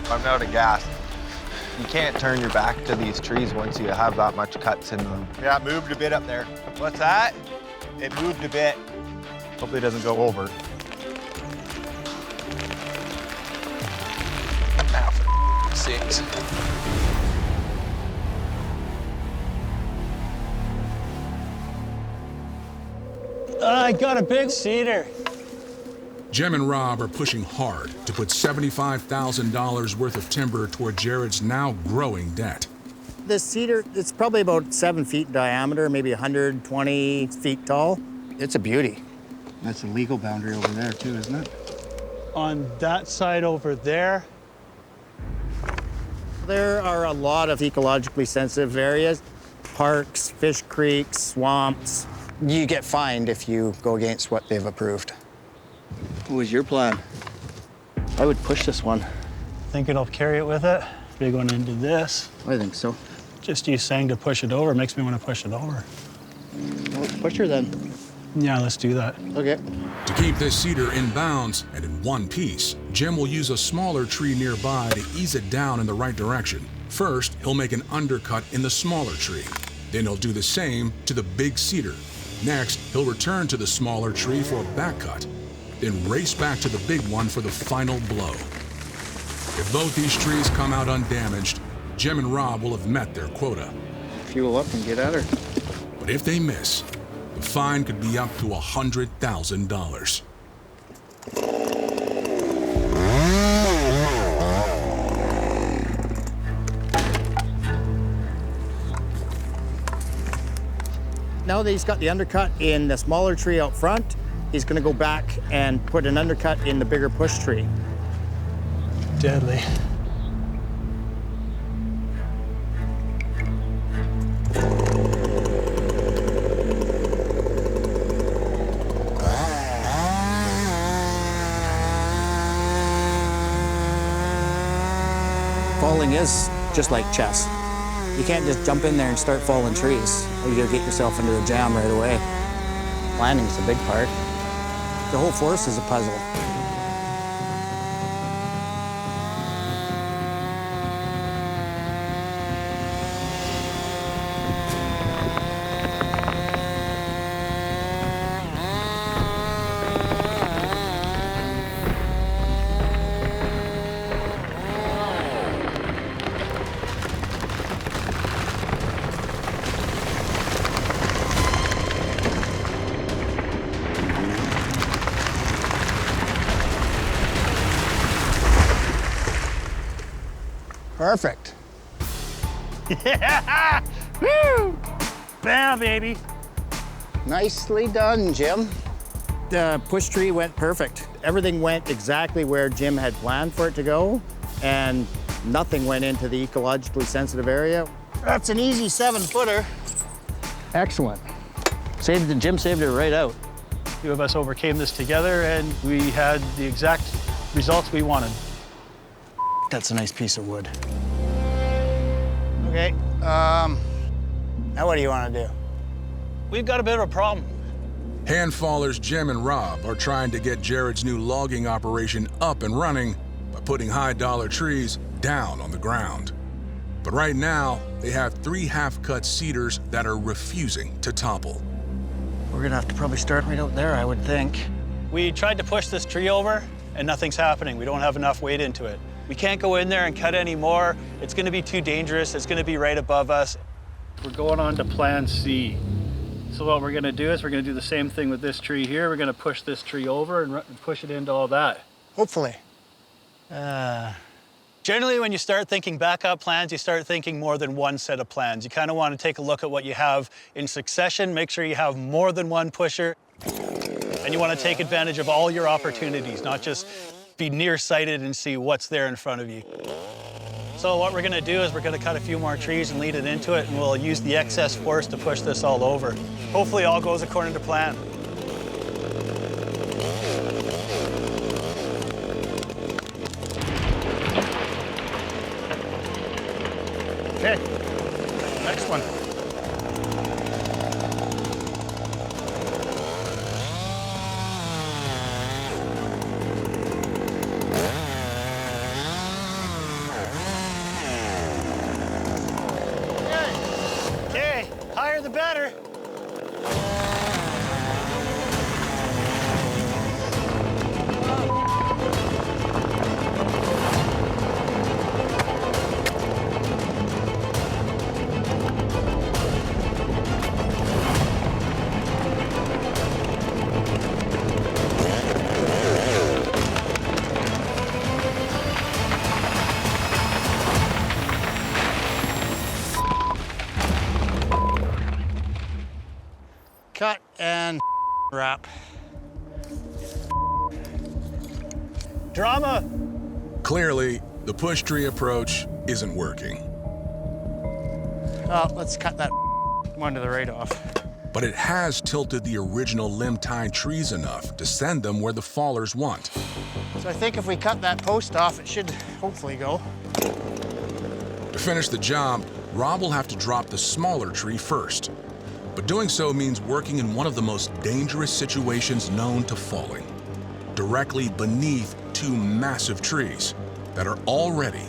I'm out of gas. You can't turn your back to these trees once you have that much cuts in them. Yeah, it moved a bit up there. What's that? It moved a bit. Hopefully it doesn't go over. Ah, for sakes. I got a big cedar. Jim and Rob are pushing hard to put $75,000 worth of timber toward Jared's now growing debt. This cedar, it's probably about 7 feet in diameter, maybe 120 feet tall. It's a beauty. That's a legal boundary over there too, isn't it? On that side over there. There are a lot of ecologically sensitive areas, parks, fish creeks, swamps. You get fined if you go against what they've approved. What was your plan? I would push this one. Think it'll carry it with it? Big one into this. I think so. Just you saying to push it over makes me want to push it over. Well, push her then. Yeah, let's do that. Okay. To keep this cedar in bounds and in one piece, Jim will use a smaller tree nearby to ease it down in the right direction. First, he'll make an undercut in the smaller tree. Then he'll do the same to the big cedar. Next, he'll return to the smaller tree for a back cut, then race back to the big one for the final blow. If both these trees come out undamaged, Jim and Rob will have met their quota. Fuel up and get at her. But if they miss, the fine could be up to $100,000. Now that he's got the undercut in the smaller tree out front, he's gonna go back and put an undercut in the bigger push tree. Deadly. Falling is just like chess. You can't just jump in there and start falling trees. You gotta get yourself into a jam right away. Planning's a big part. The whole forest is a puzzle. Perfect. Yeah! Woo! Bam, baby. Nicely done, Jim. The push tree went perfect. Everything went exactly where Jim had planned for it to go, and nothing went into the ecologically sensitive area. That's an easy 7-footer. Excellent. Jim saved it right out. Two of us overcame this together, and we had the exact results we wanted. That's a nice piece of wood. Okay, now what do you want to do? We've got a bit of a problem. Handfallers Jim and Rob are trying to get Jared's new logging operation up and running by putting high-dollar trees down on the ground. But right now, they have 3 half-cut cedars that are refusing to topple. We're gonna have to probably start right out there, I would think. We tried to push this tree over, and nothing's happening. We don't have enough weight into it. We can't go in there and cut any more. It's gonna be too dangerous. It's gonna be right above us. We're going on to Plan C. So what we're gonna do is we're gonna do the same thing with this tree here. We're gonna push this tree over and push it into all that. Hopefully. Generally, when you start thinking backup plans, you start thinking more than one set of plans. You kind of want to take a look at what you have in succession, make sure you have more than one pusher, and you want to take advantage of all your opportunities, not just be nearsighted and see what's there in front of you. So what we're going to do is we're going to cut a few more trees and lead it into it, and we'll use the excess force to push this all over. Hopefully all goes according to plan. Okay, next one. higher, the better. Cut and wrap. Drama. Clearly, the push tree approach isn't working. Oh, let's cut that one to the right off. But it has tilted the original limb-tied trees enough to send them where the fallers want. So I think if we cut that post off, it should hopefully go. To finish the job, Rob will have to drop the smaller tree first. But doing so means working in one of the most dangerous situations known to falling, directly beneath two massive trees that are already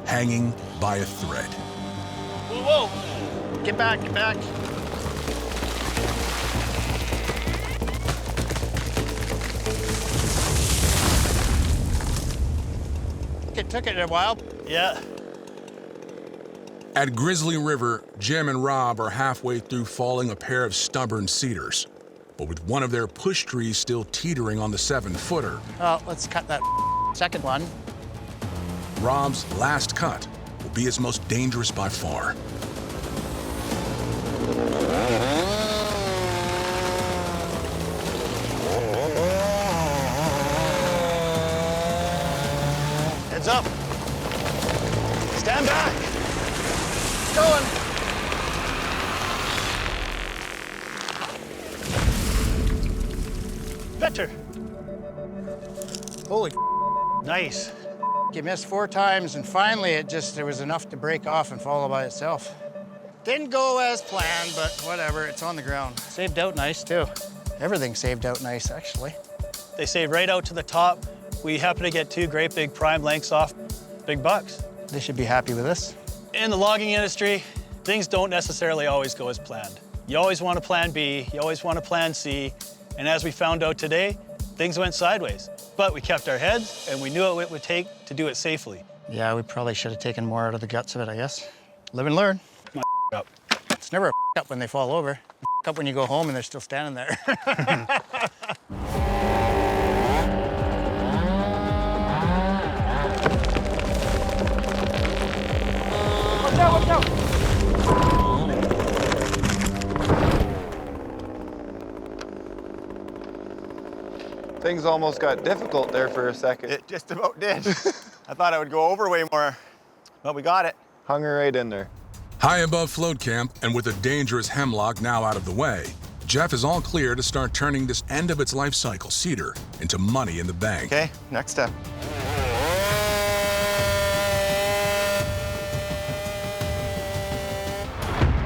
hanging by a thread. Whoa, whoa. Get back, get back. It took it a while. Yeah. At Grizzly River, Jim and Rob are halfway through falling a pair of stubborn cedars, but with one of their push trees still teetering on the 7-footer. Oh, let's cut that second one. Rob's last cut will be his most dangerous by far. Heads up. Stand back. Going. Better. Holy, Nice. you missed 4 times, and finally it was enough to break off and fall by itself. Didn't go as planned, but whatever, it's on the ground. Saved out nice too. Everything saved out nice, actually. They say right out to the top. We happen to get 2 great big prime lengths off. Big bucks. They should be happy with this. In the logging industry, things don't necessarily always go as planned. You always want a plan B, you always want a plan C, and as we found out today, things went sideways. But we kept our heads, and we knew what it would take to do it safely. Yeah, we probably should have taken more out of the guts of it, I guess. Live and learn. Up. It's never a up when they fall over. Up when you go home and they're still standing there. Watch out, watch out! Things almost got difficult there for a second. It just about did. I thought I would go over way more, but we got it. Hung her right in there. High above float camp, and with a dangerous hemlock now out of the way, Jeff is all clear to start turning this end of its life cycle cedar into money in the bank. Okay, next step.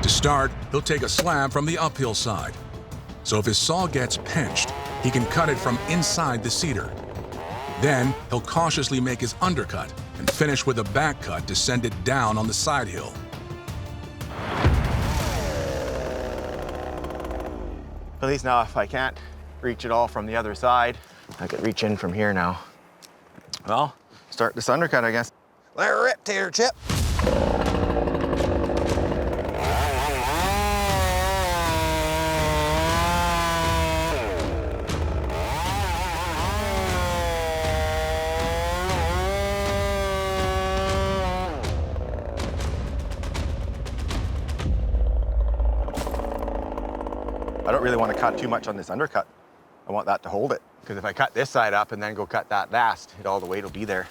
To start, he'll take a slab from the uphill side. So if his saw gets pinched, he can cut it from inside the cedar. Then he'll cautiously make his undercut and finish with a back cut to send it down on the side hill. At least now, if I can't reach it all from the other side, I could reach in from here now. Well, start this undercut, I guess. Let her rip, tater chip. I don't really want to cut too much on this undercut. I want that to hold it. Because if I cut this side up and then go cut that last, all the weight will be there.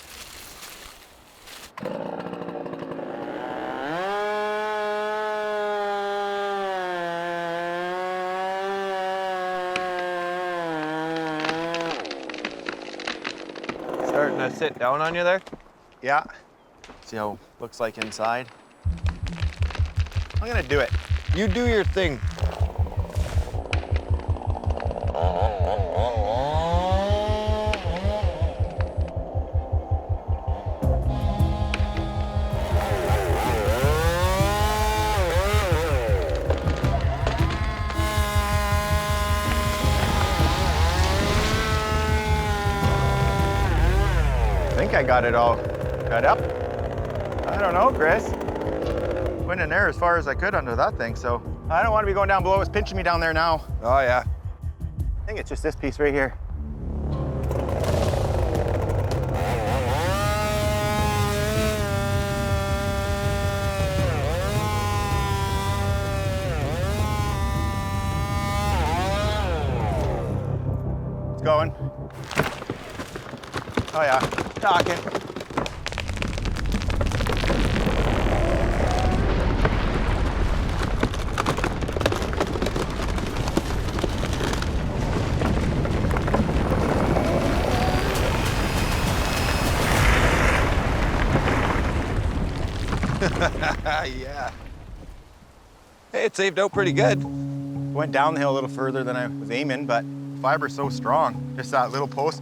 Starting to sit down on you there? Yeah. See how it looks like inside? I'm gonna do it. You do your thing. I got it all cut up. I don't know, Chris. Went in there as far as I could under that thing, so I don't want to be going down below. It's pinching me down there now. Oh, yeah. I think it's just this piece right here. It's going. Oh yeah, talking. Yeah. Hey, it saved out pretty good. Went down the hill a little further than I was aiming, but fiber's so strong. Just that little post,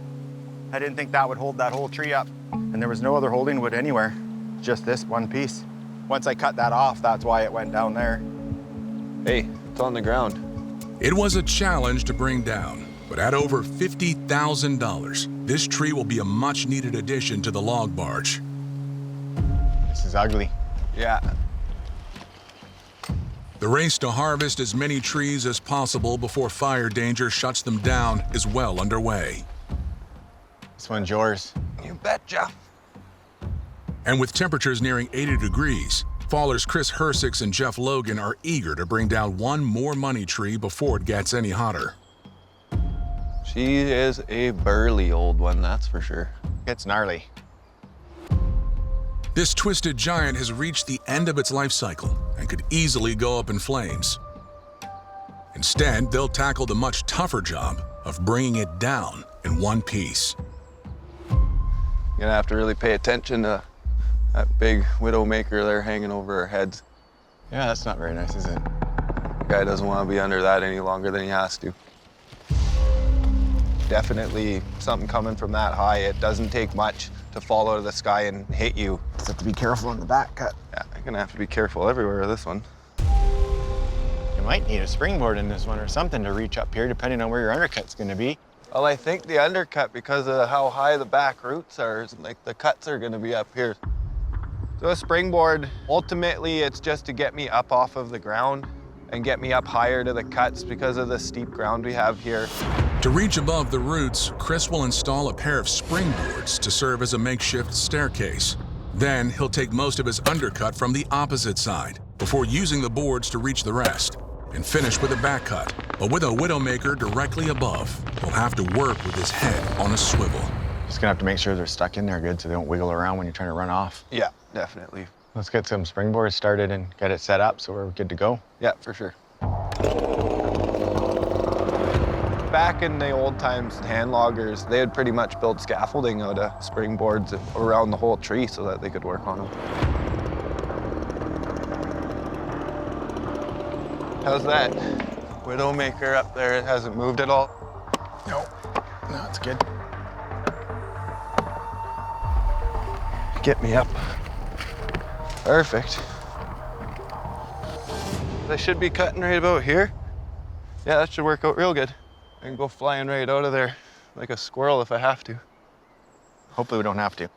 I didn't think that would hold that whole tree up. And there was no other holding wood anywhere, just this one piece. Once I cut that off, that's why it went down there. Hey, it's on the ground. It was a challenge to bring down, but at over $50,000, this tree will be a much-needed addition to the log barge. This is ugly. Yeah. The race to harvest as many trees as possible before fire danger shuts them down is well underway. This one's yours. You betcha. And with temperatures nearing 80 degrees, fallers Chris Hersix and Jeff Logan are eager to bring down one more money tree before it gets any hotter. She is a burly old one, that's for sure. It's gnarly. This twisted giant has reached the end of its life cycle and could easily go up in flames. Instead, they'll tackle the much tougher job of bringing it down in one piece. You're gonna have to really pay attention to that big widowmaker there hanging over our heads. Yeah, that's not very nice, is it? Guy doesn't want to be under that any longer than he has to. Definitely something coming from that high. It doesn't take much to fall out of the sky and hit you. Just have to be careful on the back cut. Yeah, you're gonna have to be careful everywhere with this one. You might need a springboard in this one or something to reach up here, depending on where your undercut's gonna be. Well, I think the undercut, because of how high the back roots are, is like the cuts are gonna be up here. So a springboard, ultimately it's just to get me up off of the ground and get me up higher to the cuts because of the steep ground we have here. To reach above the roots, Chris will install a pair of springboards to serve as a makeshift staircase. Then he'll take most of his undercut from the opposite side before using the boards to reach the rest, and finish with a back cut. But with a widowmaker directly above, he'll have to work with his head on a swivel. Just gonna have to make sure they're stuck in there good so they don't wiggle around when you're trying to run off. Yeah, definitely. Let's get some springboards started and get it set up so we're good to go. Yeah, for sure. Back in the old times, hand loggers, they would pretty much build scaffolding out of springboards around the whole tree so that they could work on them. How's that? Widowmaker up there, it hasn't moved at all? No, it's good. Get me up. Perfect. I should be cutting right about here. Yeah, that should work out real good. I can go flying right out of there like a squirrel if I have to. Hopefully we don't have to.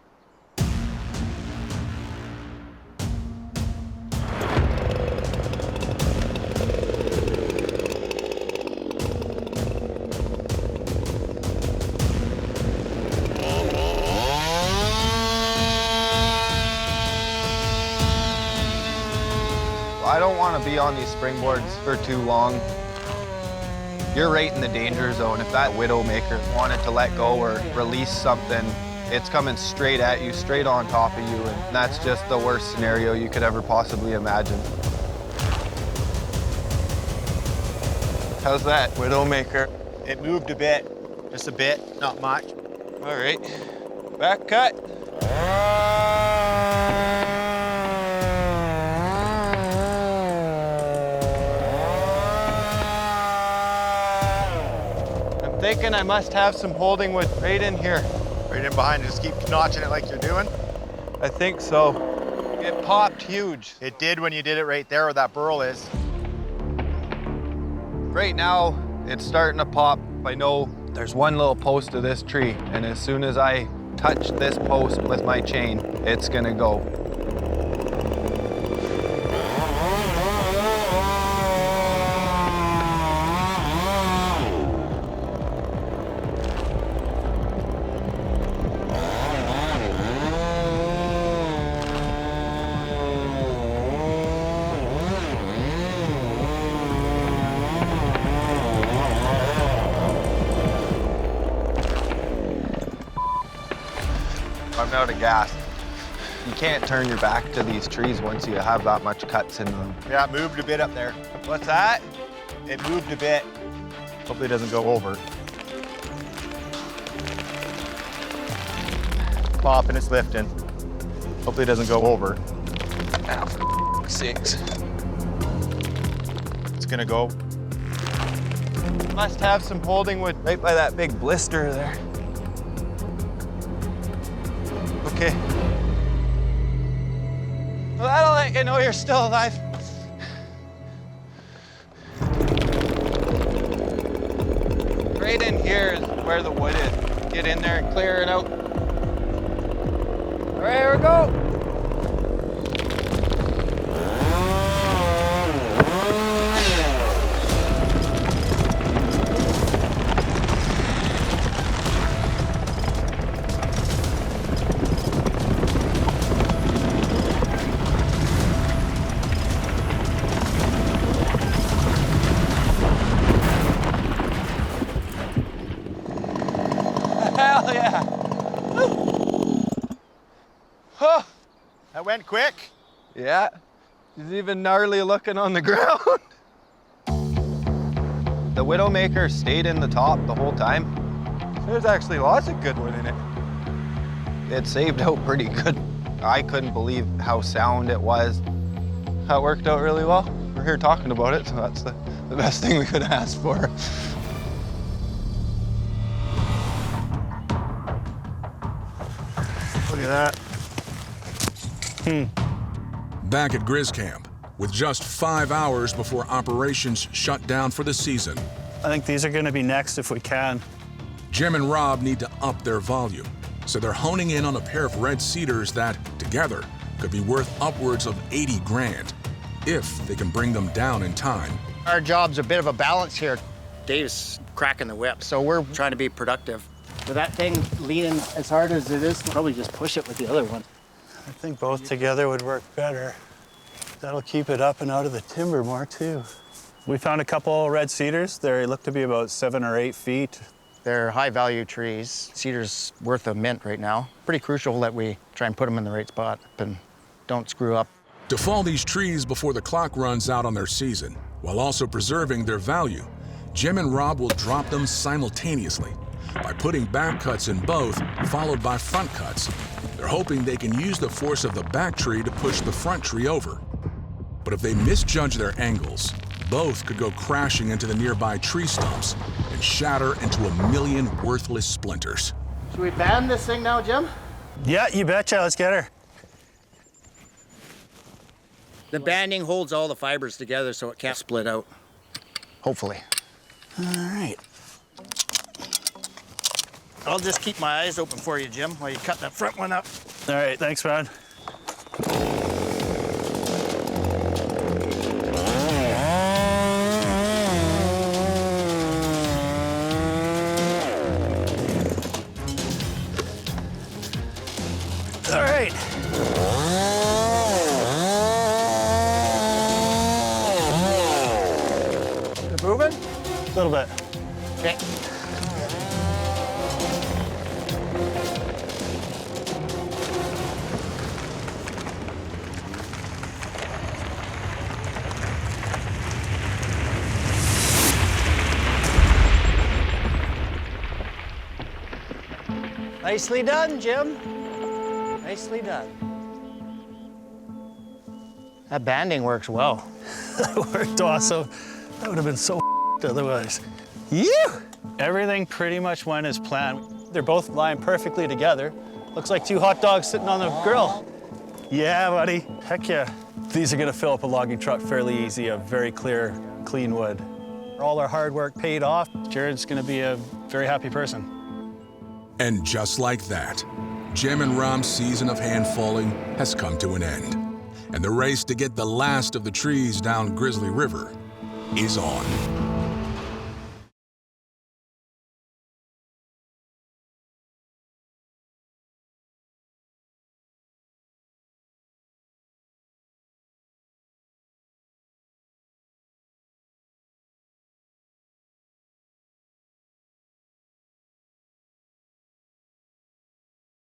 I don't want to be on these springboards for too long. You're right in the danger zone. If that widowmaker wanted to let go or release something, it's coming straight at you, straight on top of you, and that's just the worst scenario you could ever possibly imagine. How's that, widowmaker? It moved a bit, just a bit, not much. All right, back cut. Thinking I must have some holding width right in here. Right in behind, just keep notching it like you're doing. I think so. It popped huge. It did when you did it right there where that burl is. Right now, it's starting to pop. I know there's one little post of this tree, and as soon as I touch this post with my chain, it's gonna go. I'm out of gas. You can't turn your back to these trees once you have that much cuts in them. Yeah, it moved a bit up there. What's that? It moved a bit. Hopefully it doesn't go over. Pop and it's lifting. Hopefully it doesn't go over. Ow, for sakes. It's gonna go. Must have some holding wood right by that big blister there. Okay. Well, that'll let you know you're still alive. Right in here is where the wood is. Get in there and clear it out. All right, here we go. Hell yeah. Oh, That went quick. yeah. He's even gnarly looking on the ground. The Widowmaker stayed in the top the whole time. There's actually lots of good wood in it. It saved out pretty good. I couldn't believe how sound it was. That worked out really well. We're here talking about it, so that's the best thing we could ask for. Look at that. Back at Grizz Camp, with just 5 hours before operations shut down for the season, I think these are going to be next if we can. Jim and Rob need to up their volume, so they're honing in on a pair of red cedars that, together, could be worth upwards of 80 grand, if they can bring them down in time. Our job's a bit of a balance here. Dave's cracking the whip, so we're trying to be productive. With that thing leaning as hard as it is, probably just push it with the other one. I think both together would work better. That'll keep it up and out of the timber more, too. We found a couple red cedars. They look to be about 7 or 8 feet. They're high-value trees. Cedar's worth a mint right now. Pretty crucial that we try and put them in the right spot and don't screw up. To fall these trees before the clock runs out on their season, while also preserving their value, Jim and Rob will drop them simultaneously by putting back cuts in both, followed by front cuts. They're hoping they can use the force of the back tree to push the front tree over. But if they misjudge their angles, both could go crashing into the nearby tree stumps and shatter into a million worthless splinters. Should we band this thing now, Jim? Yeah, you betcha. Let's get her. The banding holds all the fibers together so it can't split out. Hopefully. All right. I'll just keep my eyes open for you, Jim, while you cut that front one up. All right, thanks, Ron. All right. Is it moving? A little bit. Okay. Nicely done, Jim. Nicely done. That banding works well. That worked awesome. That would have been so otherwise. Yeah. Everything pretty much went as planned. They're both lying perfectly together. Looks like 2 hot dogs sitting on the grill. Yeah, buddy. Heck yeah. These are gonna fill up a logging truck fairly easy, of very clear, clean wood. All our hard work paid off. Jared's gonna be a very happy person. And just like that, Jim and Ram's season of hand falling has come to an end. And the race to get the last of the trees down Grizzly River is on.